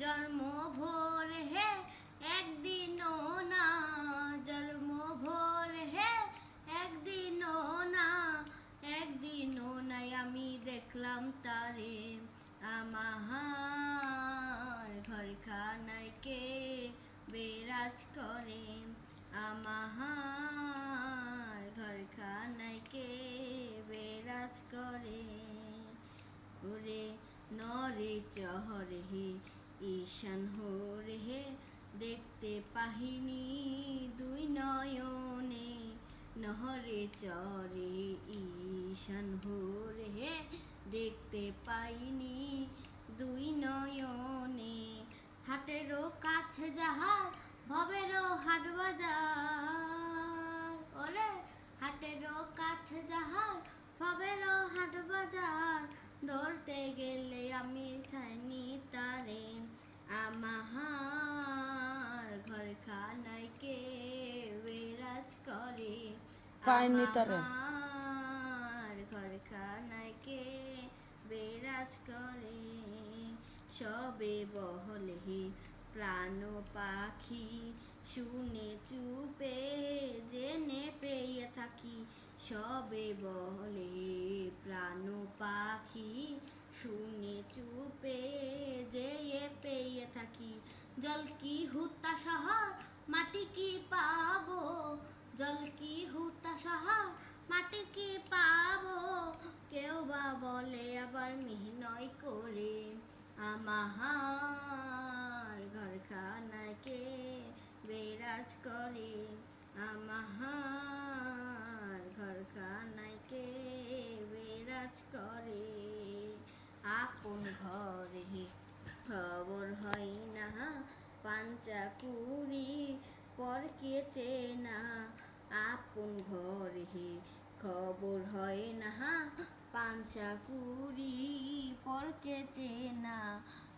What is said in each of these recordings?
জন্ম ভোর হে একদিনও না, জন্ম ভোর হে একদিনও না, একদিনও নাই আমি দেখলাম তারে। আমার ঘরখানায় কে বিরাজ করে, আমার ঘরখানায় কে বিরাজ করে। ওরে নরে চহরে হে ঈশান হোরে হে, দেখতে পাহিনি দুই নয়নে। নহরে চরে ঈশান হোরে হে, দেখতে পাইনি দুই নয়নে। হাটেরও কাছে যাহার ভবেরও হাট বাজার, ওরে হাটেরও কাছে যাহার ভবেরও হাট বাজার, ধরতে গেলে আমি চাইনি তারে। আমার ঘরখানায় কে বিরাজ করে, পাইনি তারে। আমার ঘরখানায় কে বিরাজ করে। সবে বহলে হে প্রাণ পাখি, শুনে চুপে জেনে পেয়ে থাকি। সবে বলে প্রাণ পাখি, শুনে চুপে যেয়ে পেয়ে থাকি। জল কি হুত্তা শহর মাটি কি পাবো, জল কি হুত্তা শহর মাটি কি পাবো, কেউ বা বলে আবার মিহিনয় করে। আমার ঘরখানায় কে বিরাজ করে, আমার ঘরখানায় কে বিরাজ করে। আপন ঘরে খবর হয় না পাঞ্চাকুড়ি পরকে চেনা, আপন ঘরে খবর হয় না পাঞ্চাকুড়ি পরকে চেনা।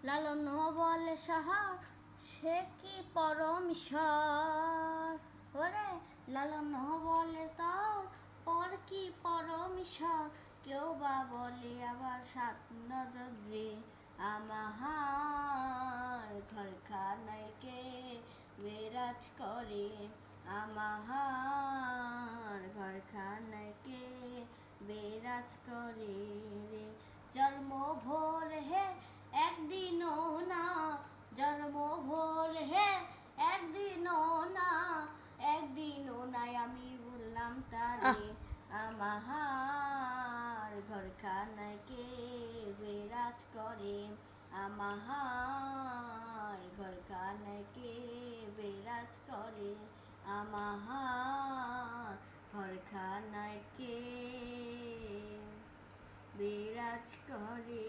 লালন বলে শহর সে কি পরম ঈশ্বর, ওরে লালন বলে তোর পর কি পরম ঈশ্বর, কেউ বা বলে আবার সাত নজর রে। আমার ঘরখানায় কে বিরাজ করে, আমার ঘরখানায় কে বিরাজ করে রে। জন্ম ভোর হে একদিনও না, জন্ম ভোর হে একদিনও না, একদিনও নাই আমি বললাম তারে। আমার ঘরখানায় কে বিরাজ করে, আমার ঘরখানায় কে বিরাজ করে, আমার ঘরখানায় কে বিরাজ করে।